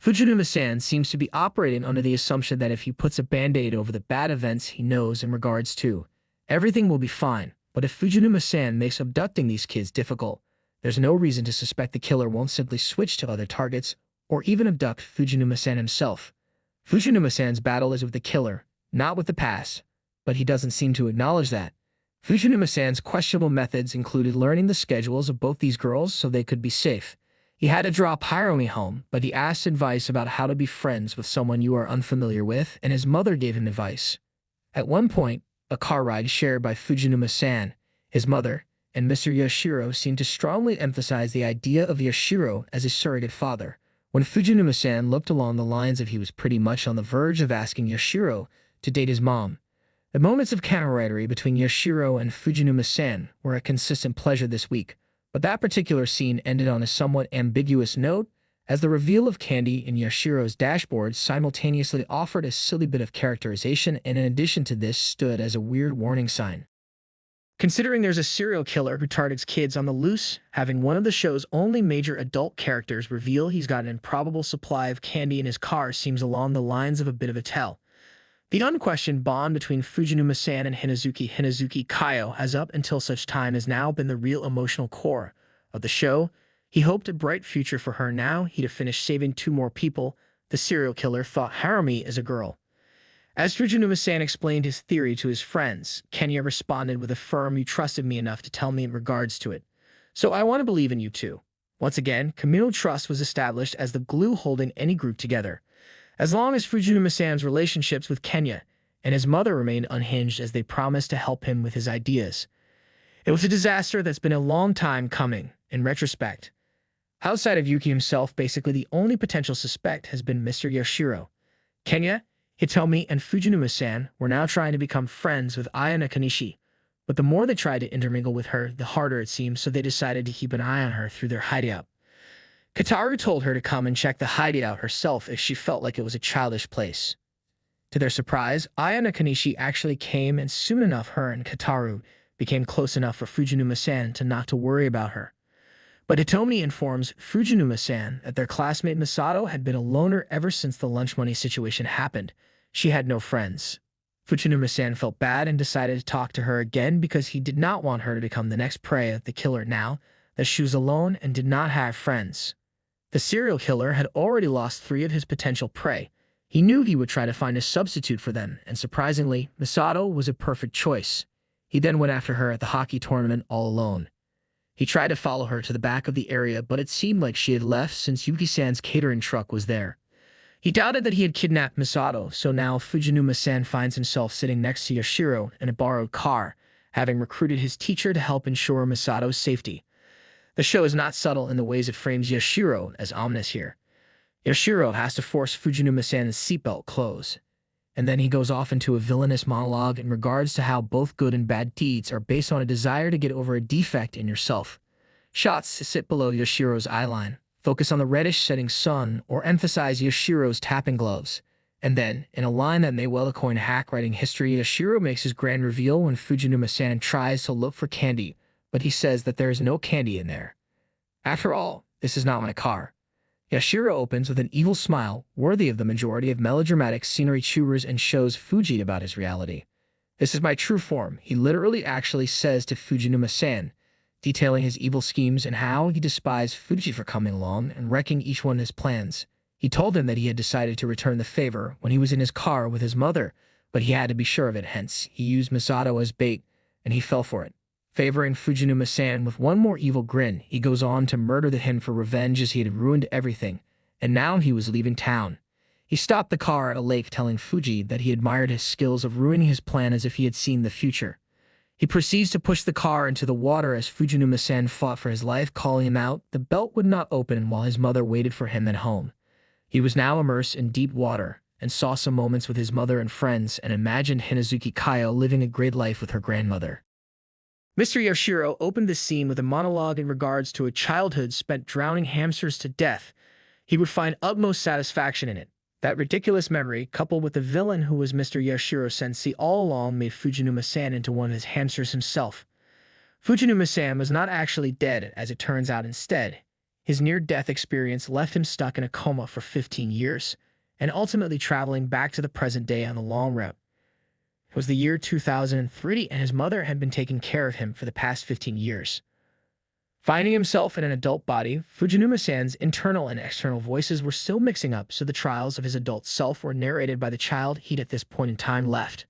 Fujinuma-san seems to be operating under the assumption that if he puts a band-aid over the bad events he knows in regards to, everything will be fine. But if Fujinuma-san makes abducting these kids difficult, there's no reason to suspect the killer won't simply switch to other targets or even abduct Fujinuma-san himself. Fujinuma-san's battle is with the killer, not with the past, but he doesn't seem to acknowledge that. Fujinuma-san's questionable methods included learning the schedules of both these girls so they could be safe. He had to drop Hiromi home, but he asked advice about how to be friends with someone you are unfamiliar with, and his mother gave him advice. At one point, a car ride shared by Fujinuma-san, his mother, and Mr. Yashiro seemed to strongly emphasize the idea of Yashiro as his surrogate father. When Fujinuma-san looked along the lines of he was pretty much on the verge of asking Yashiro to date his mom. The moments of camaraderie between Yashiro and Fujinuma-san were a consistent pleasure this week, but that particular scene ended on a somewhat ambiguous note, as the reveal of Candy in Yashiro's dashboard simultaneously offered a silly bit of characterization and in addition to this stood as a weird warning sign. Considering there's a serial killer who targets kids on the loose, having one of the show's only major adult characters reveal he's got an improbable supply of candy in his car seems along the lines of a bit of a tell. The unquestioned bond between Fujinuma-san and Hinazuki Kaio has up until such time has now been the real emotional core of the show. He hoped a bright future for her. Now he'd have finished saving 2 more people. The serial killer thought Harumi is a girl. As Fujinuma-san explained his theory to his friends, Kenya responded with a firm, "You trusted me enough to tell me in regards to it. So I want to believe in you too." Once again, communal trust was established as the glue holding any group together. As long as Fujinuma-san's relationships with Kenya and his mother remained unhinged as they promised to help him with his ideas. It was a disaster that's been a long time coming, in retrospect. Outside of Yuki himself, basically the only potential suspect has been Mr. Yashiro. Kenya, Hitomi, and Fujinuma-san were now trying to become friends with Aya Nakanishi, but the more they tried to intermingle with her, the harder it seemed, so they decided to keep an eye on her through their hideout. Kataru told her to come and check the hideout herself if she felt like it was a childish place. To their surprise, Aya Nakanishi actually came, and soon enough her and Kataru became close enough for Fujinuma-san to not to worry about her. But Hitomi informs Fujinuma-san that their classmate Misato had been a loner ever since the lunch money situation happened. She had no friends. Fujinuma-san felt bad and decided to talk to her again because he did not want her to become the next prey of the killer now that she was alone and did not have friends. The serial killer had already lost 3 of his potential prey. He knew he would try to find a substitute for them, and surprisingly, Misato was a perfect choice. He then went after her at the hockey tournament all alone. He tried to follow her to the back of the area, but it seemed like she had left since Yuki-san's catering truck was there. He doubted that he had kidnapped Misato, so now Fujinuma-san finds himself sitting next to Yashiro in a borrowed car, having recruited his teacher to help ensure Misato's safety. The show is not subtle in the ways it frames Yashiro as ominous here. Yashiro has to force Fujinuma-san's seatbelt close, and then he goes off into a villainous monologue in regards to how both good and bad deeds are based on a desire to get over a defect in yourself. Shots sit below Yashiro's eyeline, focus on the reddish setting sun, or emphasize Yashiro's tapping gloves. And then, in a line that may well coin hack writing history, Yashiro makes his grand reveal when Fujinuma-san tries to look for candy, but he says that there is no candy in there. After all, this is not my car. Yashiro opens with an evil smile, worthy of the majority of melodramatic scenery chewers, and shows Fuji about his reality. "This is my true form," he literally actually says to Fujinuma-san, detailing his evil schemes and how he despised Fuji for coming along and wrecking each one of his plans. He told him that he had decided to return the favor when he was in his car with his mother, but he had to be sure of it, hence he used Misato as bait, and he fell for it. Favoring Fujinuma-san with one more evil grin, he goes on to murder him for revenge as he had ruined everything, and now he was leaving town. He stopped the car at a lake, telling Fuji that he admired his skills of ruining his plan as if he had seen the future. He proceeds to push the car into the water as Fujinuma-san fought for his life, calling him out. The belt would not open while his mother waited for him at home. He was now immersed in deep water and saw some moments with his mother and friends and imagined Hinazuki Kaio living a great life with her grandmother. Mr. Yashiro opened the scene with a monologue in regards to a childhood spent drowning hamsters to death. He would find utmost satisfaction in it. That ridiculous memory, coupled with the villain who was Mr. Yashiro Sensei all along, made Fujinuma-san into one of his hamsters himself. Fujinuma-san was not actually dead, as it turns out. Instead, his near-death experience left him stuck in a coma for 15 years, and ultimately traveling back to the present day on the long route. It was the year 2003, and his mother had been taking care of him for the past 15 years. Finding himself in an adult body, Fujinuma-san's internal and external voices were still mixing up, so the trials of his adult self were narrated by the child he'd at this point in time left.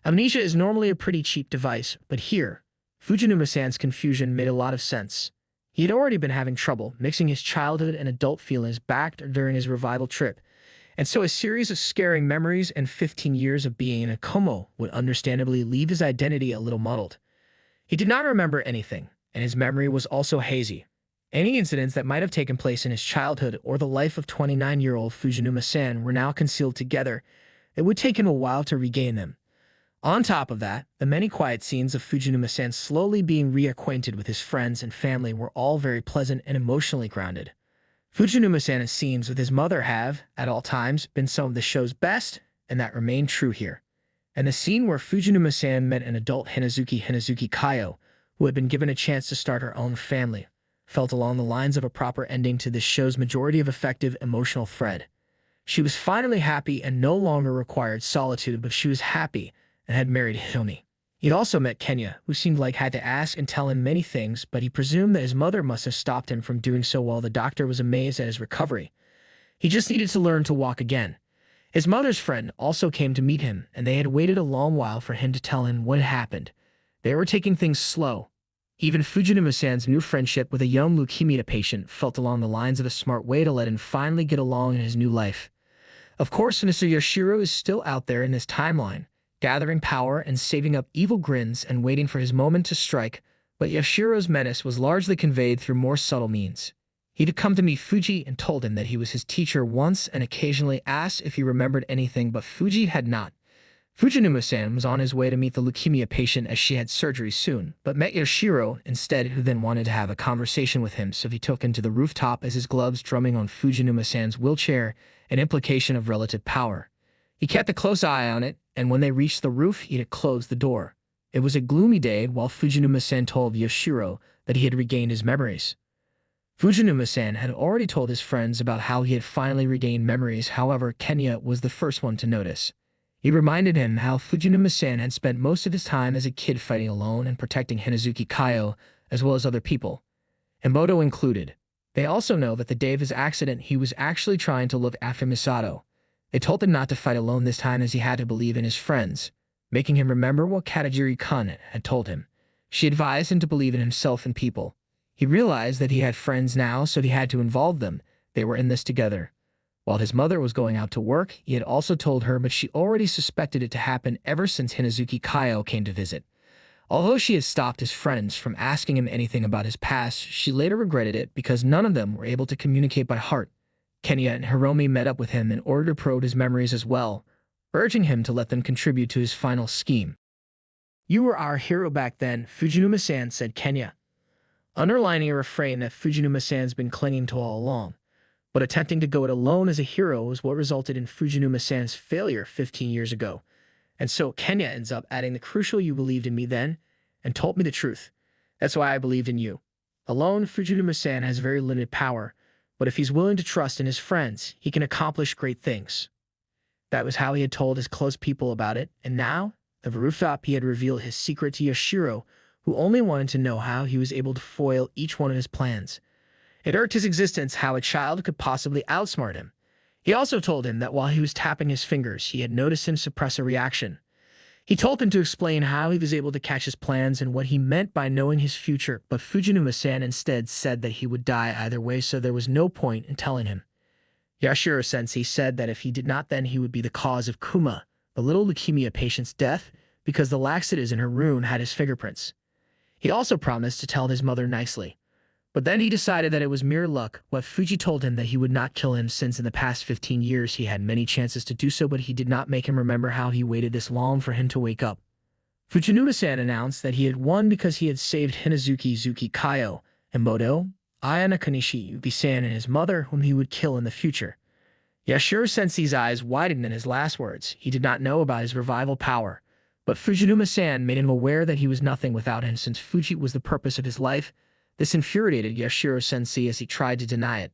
Amnesia is normally a pretty cheap device, but here, Fujinuma-san's confusion made a lot of sense. He had already been having trouble mixing his childhood and adult feelings back during his revival trip, and so a series of scaring memories and 15 years of being in a coma would understandably leave his identity a little muddled. He did not remember anything, and his memory was also hazy. Any incidents that might have taken place in his childhood or the life of 29-year-old Fujinuma-san were now concealed together. It would take him a while to regain them. On top of that, the many quiet scenes of Fujinuma-san slowly being reacquainted with his friends and family were all very pleasant and emotionally grounded. Fujinuma-san's scenes with his mother have, at all times, been some of the show's best, and that remained true here. And the scene where Fujinuma-san met an adult Hinazuki Kaio, who had been given a chance to start her own family, felt along the lines of a proper ending to this show's majority of effective emotional thread. She was finally happy and no longer required solitude, but she was happy and had married Hitomi. He'd also met Kenya, who seemed like had to ask and tell him many things, but he presumed that his mother must have stopped him from doing so while the doctor was amazed at his recovery. He just needed to learn to walk again. His mother's friend also came to meet him, and they had waited a long while for him to tell him what had happened. They were taking things slow. Even Fujinuma-san's new friendship with a young leukemia patient felt along the lines of a smart way to let him finally get along in his new life. Of course, Mr. Yashiro is still out there in this timeline, gathering power and saving up evil grins and waiting for his moment to strike, but Yashiro's menace was largely conveyed through more subtle means. He'd come to meet Fuji and told him that he was his teacher once and occasionally asked if he remembered anything, but Fuji had not. Fujinuma-san was on his way to meet the leukemia patient as she had surgery soon, but met Yashiro instead, who then wanted to have a conversation with him, so he took him to the rooftop as his gloves drumming on Fujinuma-san's wheelchair, an implication of relative power. He kept a close eye on it, and when they reached the roof, he had closed the door. It was a gloomy day while Fujinuma-san told Yashiro that he had regained his memories. Fujinuma-san had already told his friends about how he had finally regained memories, however, Kenya was the first one to notice. He reminded him how Fujinuma-san had spent most of his time as a kid fighting alone and protecting Hinazuki Kaio, as well as other people, Emoto included. They also know that the day of his accident he was actually trying to look after Misato. They told him not to fight alone this time as he had to believe in his friends, making him remember what Katajiri-kun had told him. She advised him to believe in himself and people. He realized that he had friends now, so he had to involve them. They were in this together. While his mother was going out to work, he had also told her, but she already suspected it to happen ever since Hinazuki Kaio came to visit. Although she had stopped his friends from asking him anything about his past, she later regretted it because none of them were able to communicate by heart. Kenya and Hiromi met up with him in order to probe his memories as well, urging him to let them contribute to his final scheme. "You were our hero back then," Fujinuma-san said Kenya, underlining a refrain that Fujinuma-san's been clinging to all along. But attempting to go it alone as a hero was what resulted in Fujinuma-san's failure 15 years ago. And so Kenya ends up adding the crucial "you believed in me then and told me the truth. That's why I believed in you." Alone, Fujinuma-san has very limited power, but if he's willing to trust in his friends, he can accomplish great things. That was how he had told his close people about it, and now, at the rooftop, he had revealed his secret to Yashiro, who only wanted to know how he was able to foil each one of his plans. It irked his existence how a child could possibly outsmart him. He also told him that while he was tapping his fingers, he had noticed him suppress a reaction. He told him to explain how he was able to catch his plans and what he meant by knowing his future, but Fujinuma-san instead said that he would die either way, so there was no point in telling him. Yashiro-sensei said that if he did not, then he would be the cause of Kuma, the little leukemia patient's death, because the laxatives in her rune had his fingerprints. He also promised to tell his mother nicely. But then he decided that it was mere luck. What Fuji told him that he would not kill him, since in the past 15 years he had many chances to do so, but he did not make him remember how he waited this long for him to wake up. Fujinuma-san announced that he had won because he had saved Hinazuki Kaio, Emoto, Ayana Kanishi Yuki-san, and his mother, whom he would kill in the future. Yashiro-sensei's eyes widened in his last words. He did not know about his revival power, but Fujinuma-san made him aware that he was nothing without him, since Fuji was the purpose of his life. This infuriated Yashiro-sensei as he tried to deny it.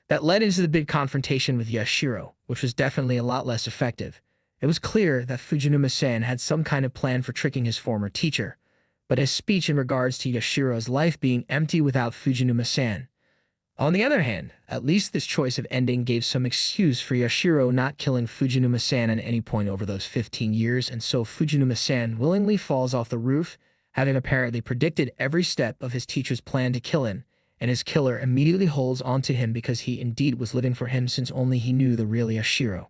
That led into the big confrontation with Yashiro, which was definitely a lot less effective. It was clear that Fujinuma-san had some kind of plan for tricking his former teacher, but his speech in regards to Yashiro's life being empty without Fujinuma-san. On the other hand, at least this choice of ending gave some excuse for Yashiro not killing Fujinuma-san at any point over those 15 years, and so Fujinuma-san willingly falls off the roof, having apparently predicted every step of his teacher's plan to kill him, and his killer immediately holds on to him because he indeed was living for him, since only he knew the real Yashiro.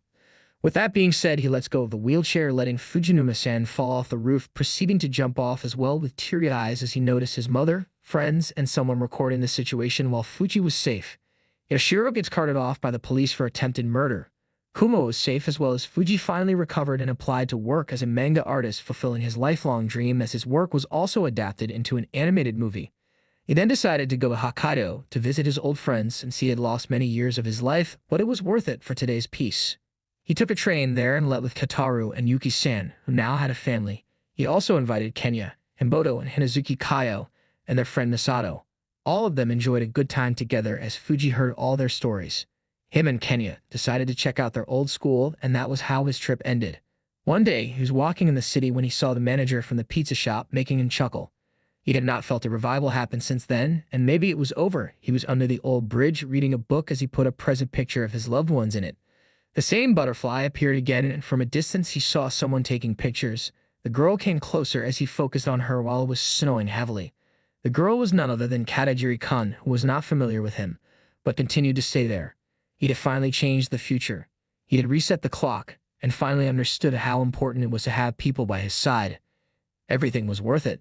With that being said, he lets go of the wheelchair, letting Fujinuma-san fall off the roof, proceeding to jump off as well with teary eyes as he noticed his mother, friends, and someone recording the situation while Fuji was safe. Yashiro gets carted off by the police for attempted murder. Kuma was safe as well as Fuji finally recovered and applied to work as a manga artist, fulfilling his lifelong dream as his work was also adapted into an animated movie. He then decided to go to Hokkaido to visit his old friends since he had lost many years of his life, but it was worth it for today's peace. He took a train there and met with Kataru and Yuki-san, who now had a family. He also invited Kenya, Himboto, and Hinazuki Kaio, and their friend Misato. All of them enjoyed a good time together as Fuji heard all their stories. Him and Kenya decided to check out their old school, and that was how his trip ended. One day, he was walking in the city when he saw the manager from the pizza shop making him chuckle. He had not felt a revival happen since then, and maybe it was over. He was under the old bridge reading a book as he put a present picture of his loved ones in it. The same butterfly appeared again, and from a distance he saw someone taking pictures. The girl came closer as he focused on her while it was snowing heavily. The girl was none other than Katajiri-kun, who was not familiar with him, but continued to stay there. He had finally changed the future. He had reset the clock, and finally understood how important it was to have people by his side. Everything was worth it.